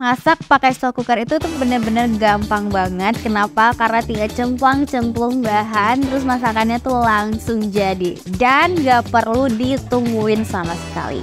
Masak pakai slow cooker itu tuh bener-bener gampang banget. Kenapa? Karena tinggal cemplung bahan, terus masakannya tuh langsung jadi. Dan gak perlu ditungguin sama sekali.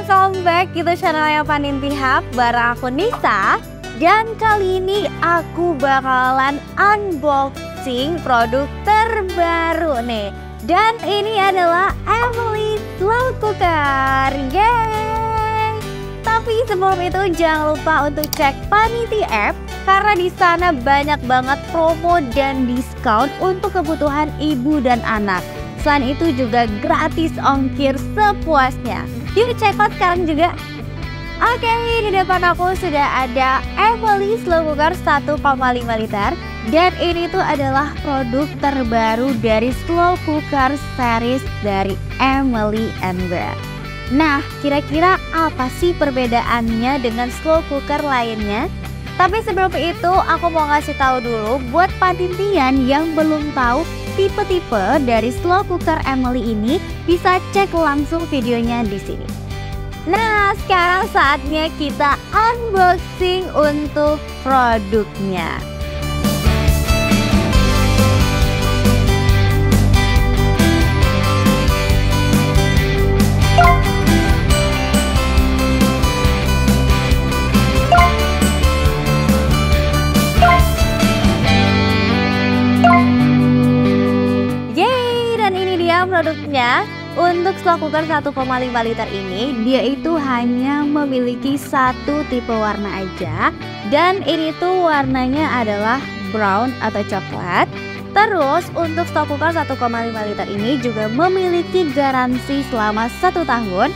Welcome back gitu channelnya Paninti Hub, bareng aku Nisa. Dan kali ini aku bakalan unboxing produk terbaru nih. Dan ini adalah Emily Slow Cooker. Yeay! Tapi sebelum itu jangan lupa untuk cek Paninti app, karena di sana banyak banget promo dan diskon untuk kebutuhan ibu dan anak. Selain itu juga gratis ongkir sepuasnya. Yuk check out sekarang juga. Oke, di depan aku sudah ada Emily Slow Cooker 1,5 liter. Dan ini tuh adalah produk terbaru dari Slow Cooker series dari Emily & Bear. Nah, kira-kira apa sih perbedaannya dengan slow cooker lainnya? Tapi sebelum itu aku mau ngasih tahu dulu buat Panintian yang belum tahu tipe-tipe dari slow cooker Emily ini, bisa cek langsung videonya di sini. Nah, sekarang saatnya kita unboxing untuk produknya. Produknya untuk slow cooker 1,5 liter ini, dia itu hanya memiliki satu tipe warna aja. Dan ini tuh warnanya adalah brown atau coklat. Terus untuk slow cooker 1,5 liter ini juga memiliki garansi selama 1 tahun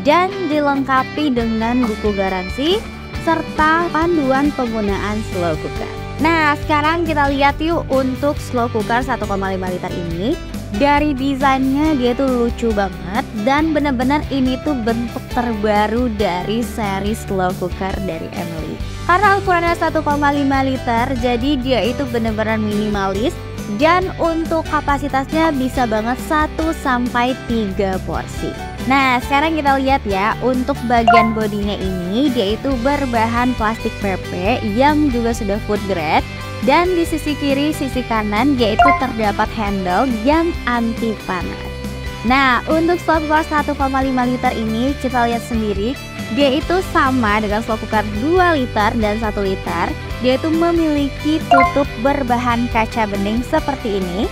dan dilengkapi dengan buku garansi serta panduan penggunaan slow cooker. Nah, sekarang kita lihat yuk untuk slow cooker 1,5 liter ini. Dari desainnya dia tuh lucu banget, dan bener-bener ini tuh bentuk terbaru dari seri slow cooker dari Emily. Karena ukurannya 1,5 liter, jadi dia itu bener-bener minimalis. Dan untuk kapasitasnya bisa banget 1-3 porsi. Nah, sekarang kita lihat ya, untuk bagian bodinya ini dia itu berbahan plastik PP yang juga sudah food grade. Dan di sisi kiri, sisi kanan yaitu terdapat handle yang anti panas. Nah, untuk slow cooker 1,5 liter ini kita lihat sendiri, dia itu sama dengan slow cooker 2 liter dan 1 liter. Dia itu memiliki tutup berbahan kaca bening seperti ini.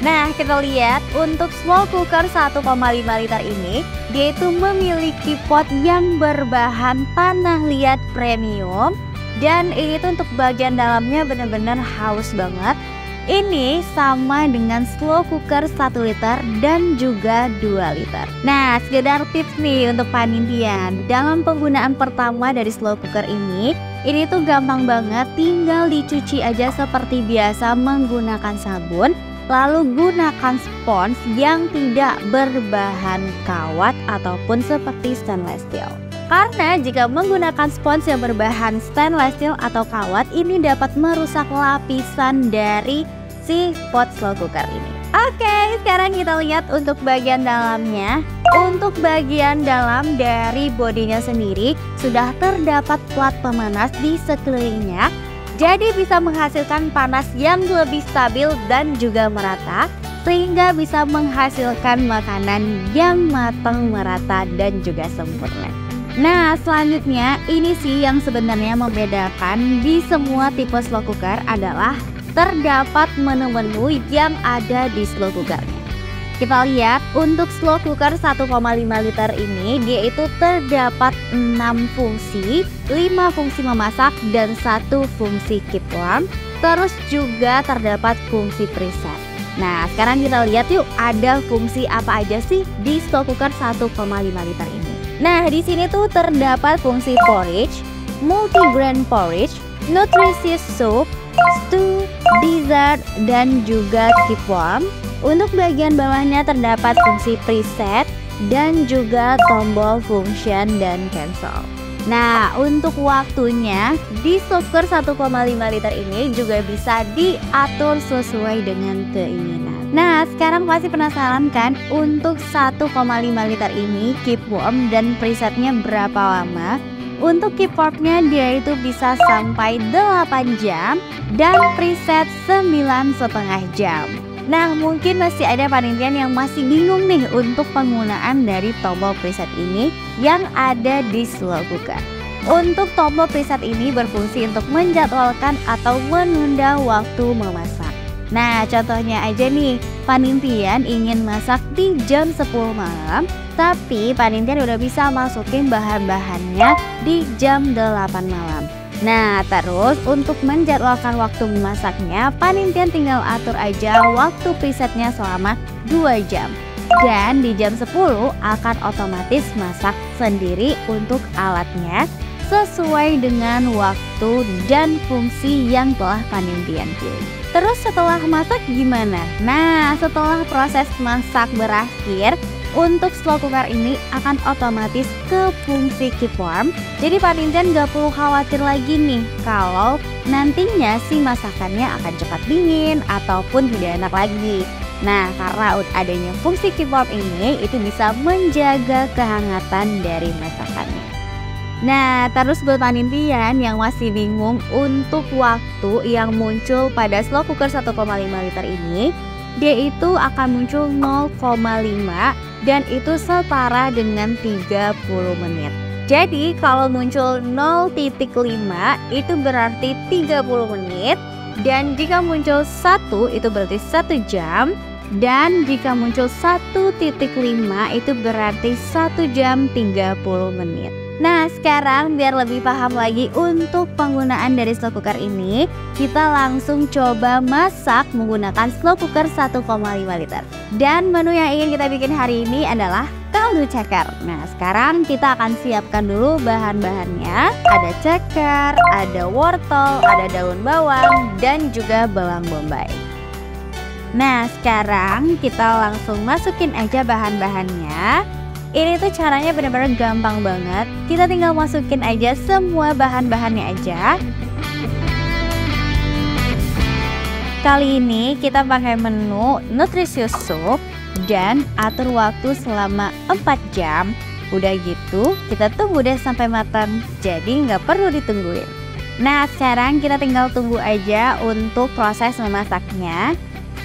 Nah, kita lihat untuk slow cooker 1,5 liter ini, dia itu memiliki pot yang berbahan tanah liat premium. Dan ini tuh untuk bagian dalamnya bener-bener haus banget. Ini sama dengan slow cooker 1 liter dan juga 2 liter. Nah, sekedar tips nih untuk Panintian. Dalam penggunaan pertama dari slow cooker ini tuh gampang banget, tinggal dicuci aja seperti biasa menggunakan sabun. Lalu gunakan spons yang tidak berbahan kawat ataupun seperti stainless steel. Karena jika menggunakan spons yang berbahan stainless steel atau kawat, ini dapat merusak lapisan dari si pot slow cooker ini. Oke, sekarang kita lihat untuk bagian dalamnya. Untuk bagian dalam dari bodinya sendiri sudah terdapat plat pemanas di sekelilingnya. Jadi bisa menghasilkan panas yang lebih stabil dan juga merata, sehingga bisa menghasilkan makanan yang matang, merata, dan juga sempurna. Nah, selanjutnya ini sih yang sebenarnya membedakan di semua tipe slow cooker adalah terdapat menu-menu yang ada di slow cookernya. Kita lihat untuk slow cooker 1,5 liter ini, dia itu terdapat 6 fungsi, 5 fungsi memasak dan 1 fungsi keep warm. Terus juga terdapat fungsi preset. Nah, sekarang kita lihat yuk ada fungsi apa aja sih di slow cooker 1,5 liter ini. Nah, di sini tuh terdapat fungsi porridge, multigrain porridge, nutritious soup, stew, dessert, dan juga keep warm. Untuk bagian bawahnya terdapat fungsi preset, dan juga tombol function dan cancel. Nah, untuk waktunya di slow cooker 1,5 liter ini juga bisa diatur sesuai dengan keinginan. Nah, sekarang pasti penasaran kan untuk 1,5 liter ini keep warm dan presetnya berapa lama? Untuk keep warmnya dia itu bisa sampai 8 jam dan preset 9,5 jam. Nah, mungkin masih ada panitia yang masih bingung nih untuk penggunaan dari tombol preset ini yang ada di slow cooker. Untuk tombol preset ini berfungsi untuk menjadwalkan atau menunda waktu memasak. Nah, contohnya aja nih, panintian ingin masak di jam 10 malam, tapi panintian udah bisa masukin bahan-bahannya di jam 8 malam. Nah, terus untuk menjadwalkan waktu memasaknya, panintian tinggal atur aja waktu presetnya selama 2 jam. Dan di jam 10 akan otomatis masak sendiri untuk alatnya sesuai dengan waktu dan fungsi yang telah panintian pilih. Terus setelah masak gimana? Nah, setelah proses masak berakhir, untuk slow cooker ini akan otomatis ke fungsi keep warm. Jadi panintian gak perlu khawatir lagi nih kalau nantinya si masakannya akan cepat dingin ataupun tidak enak lagi. Nah, karena adanya fungsi keep warm ini, itu bisa menjaga kehangatan dari masakannya. Nah, terus buat panintian yang masih bingung untuk waktu yang muncul pada slow cooker 1,5 liter ini, dia itu akan muncul 0,5 dan itu setara dengan 30 menit. Jadi kalau muncul 0,5 itu berarti 30 menit, dan jika muncul 1 itu berarti 1 jam, dan jika muncul 1,5 itu berarti 1 jam 30 menit. Nah, sekarang biar lebih paham lagi untuk penggunaan dari slow cooker ini, kita langsung coba masak menggunakan slow cooker 1,5 liter. Dan menu yang ingin kita bikin hari ini adalah kaldu ceker. Nah, sekarang kita akan siapkan dulu bahan-bahannya. Ada ceker, ada wortel, ada daun bawang, dan juga bawang bombay. Nah, sekarang kita langsung masukin aja bahan-bahannya. Ini tuh caranya benar-benar gampang banget. Kita tinggal masukin aja semua bahan-bahannya aja. Kali ini kita pakai menu nutritious soup dan atur waktu selama 4 jam. Udah gitu kita tunggu deh sampai matang, jadi nggak perlu ditungguin. Nah, sekarang kita tinggal tunggu aja untuk proses memasaknya.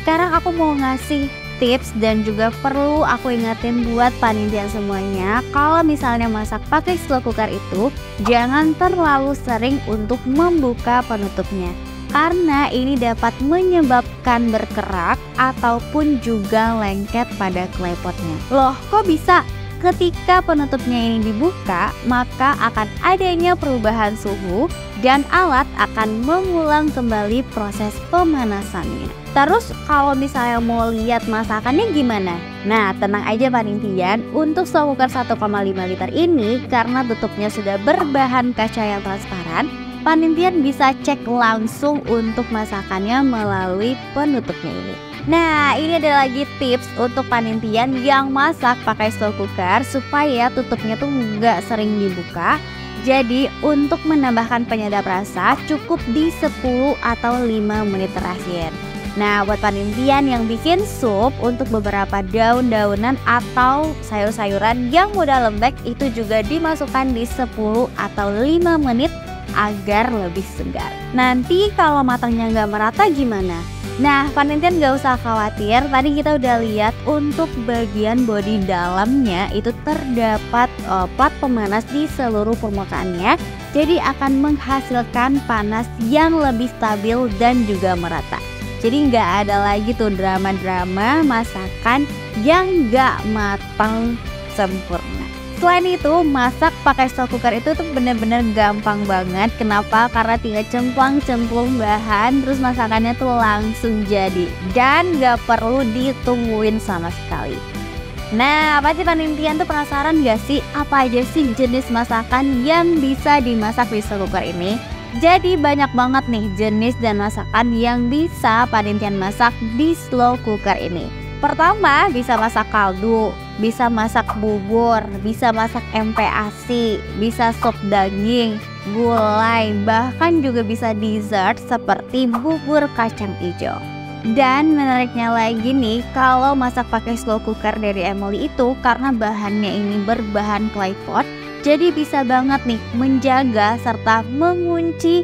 Sekarang aku mau ngasih tips dan juga perlu aku ingatin buat panitia semuanya, kalau misalnya masak pakai slow cooker itu jangan terlalu sering untuk membuka penutupnya, karena ini dapat menyebabkan berkerak ataupun juga lengket pada klepotnya. Loh, kok bisa? Ketika penutupnya ini dibuka, maka akan adanya perubahan suhu dan alat akan mengulang kembali proses pemanasannya. Terus kalau misalnya mau lihat masakannya gimana? Nah, tenang aja panintian, untuk slow cooker 1,5 liter ini karena tutupnya sudah berbahan kaca yang transparan, panintian bisa cek langsung untuk masakannya melalui penutupnya ini. Nah, ini ada lagi tips untuk panintian yang masak pakai slow cooker supaya tutupnya tuh nggak sering dibuka. Jadi untuk menambahkan penyedap rasa cukup di 10 atau 5 menit terakhir. Nah, buat panintian yang bikin sup untuk beberapa daun-daunan atau sayur-sayuran yang mudah lembek, itu juga dimasukkan di 10 atau 5 menit agar lebih segar. Nanti kalau matangnya nggak merata gimana? Nah, panintian gak usah khawatir, tadi kita udah lihat untuk bagian bodi dalamnya itu terdapat plat pemanas di seluruh permukaannya. Jadi akan menghasilkan panas yang lebih stabil dan juga merata. Jadi nggak ada lagi tuh drama-drama masakan yang nggak matang sempurna. Selain itu, masak pakai slow cooker itu tuh bener-bener gampang banget. Kenapa? Karena tinggal cemplang-cemplung bahan, terus masakannya tuh langsung jadi. Dan gak perlu ditungguin sama sekali. Nah, apa sih panintian tuh penasaran gak sih? Apa aja sih jenis masakan yang bisa dimasak di slow cooker ini? Jadi banyak banget nih jenis dan masakan yang bisa panintian masak di slow cooker ini. Pertama, bisa masak kaldu, bisa masak bubur, bisa masak MPASI, bisa sop daging, gulai, bahkan juga bisa dessert seperti bubur kacang hijau. Dan menariknya lagi nih, kalau masak pakai slow cooker dari Emily itu karena bahannya ini berbahan clay pot, jadi bisa banget nih menjaga serta mengunci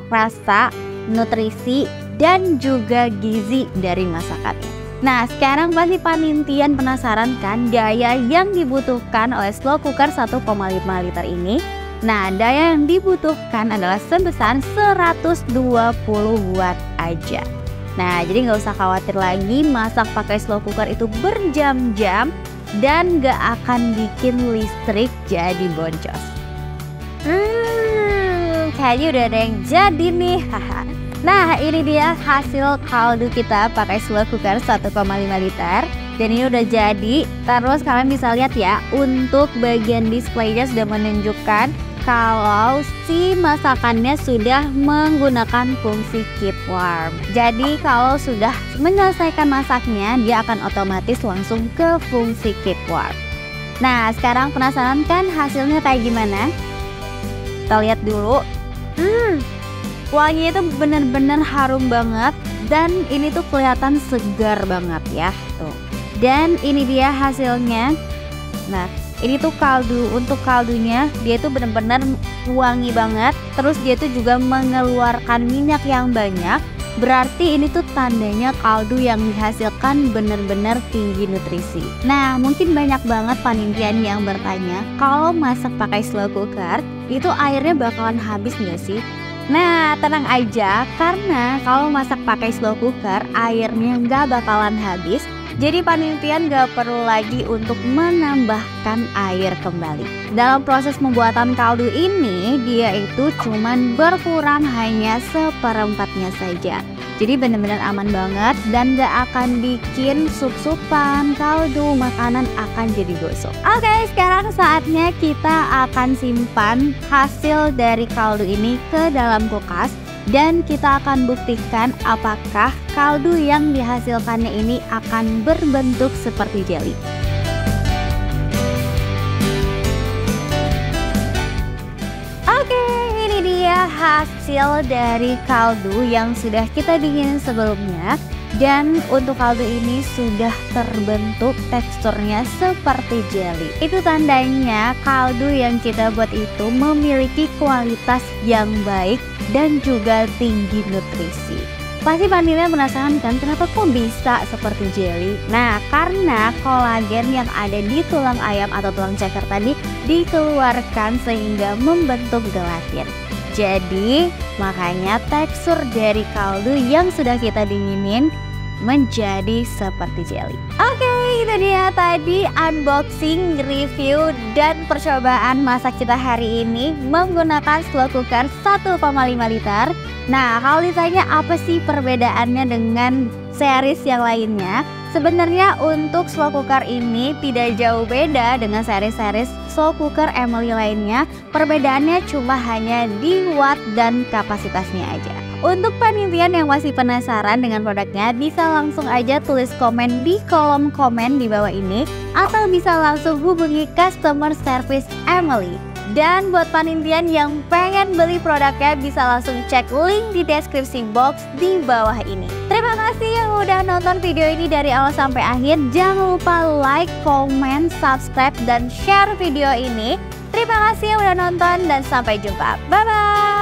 rasa, nutrisi, dan juga gizi dari masakannya. Nah, sekarang pasti panintian penasaran kan daya yang dibutuhkan oleh slow cooker 1,5 liter ini? Nah, daya yang dibutuhkan adalah sebesar 120 watt aja. Nah, jadi nggak usah khawatir lagi masak pakai slow cooker itu berjam-jam dan nggak akan bikin listrik jadi boncos. Kayaknya udah ada yang jadi nih. Nah, ini dia hasil kaldu kita pakai slow cooker 1,5 liter. Dan ini udah jadi. Terus kalian bisa lihat ya, untuk bagian displaynya sudah menunjukkan kalau si masakannya sudah menggunakan fungsi keep warm. Jadi kalau sudah menyelesaikan masaknya, dia akan otomatis langsung ke fungsi keep warm. Nah, sekarang penasaran kan hasilnya kayak gimana? Kita lihat dulu. Wanginya itu bener-bener harum banget dan ini tuh kelihatan segar banget ya tuh. Dan ini dia hasilnya. Nah, ini tuh kaldu. Untuk kaldunya dia tuh bener-bener wangi banget. Terus dia tuh juga mengeluarkan minyak yang banyak. Berarti ini tuh tandanya kaldu yang dihasilkan bener-bener tinggi nutrisi. Nah, mungkin banyak banget panintian yang bertanya, kalau masak pakai slow cooker itu airnya bakalan habis nggak sih? Nah, tenang aja, karena kalau masak pakai slow cooker airnya nggak bakalan habis. Jadi panintian gak perlu lagi untuk menambahkan air kembali. Dalam proses pembuatan kaldu ini, dia itu cuman berkurang hanya 1/4-nya saja. Jadi benar-benar aman banget dan gak akan bikin sup-supan, kaldu, makanan akan jadi gosong. Oke, sekarang saatnya kita akan simpan hasil dari kaldu ini ke dalam kulkas. Dan kita akan buktikan apakah kaldu yang dihasilkannya ini akan berbentuk seperti jelly. Oke, ini dia hasil dari kaldu yang sudah kita dinginin sebelumnya. Dan untuk kaldu ini sudah terbentuk teksturnya seperti jelly. Itu tandanya kaldu yang kita buat itu memiliki kualitas yang baik dan juga tinggi nutrisi. Pasti panintian penasaran kan kenapa kok bisa seperti jelly? Nah, karena kolagen yang ada di tulang ayam atau tulang ceker tadi dikeluarkan sehingga membentuk gelatin. Jadi makanya tekstur dari kaldu yang sudah kita dinginin menjadi seperti jelly. Oke, itu dia tadi unboxing, review, dan percobaan masak kita hari ini menggunakan slow cooker 1,5 liter. Nah, kalau ditanya apa sih perbedaannya dengan series yang lainnya, sebenarnya untuk slow cooker ini tidak jauh beda dengan series-series slow cooker Emily lainnya. Perbedaannya cuma hanya di watt dan kapasitasnya aja. Untuk panintian yang masih penasaran dengan produknya, bisa langsung aja tulis komen di kolom komen di bawah ini, atau bisa langsung hubungi customer service Emily. Dan buat panintian yang pengen beli produknya, bisa langsung cek link di deskripsi box di bawah ini. Terima kasih yang udah nonton video ini dari awal sampai akhir. Jangan lupa like, comment, subscribe, dan share video ini. Terima kasih yang udah nonton dan sampai jumpa. Bye-bye.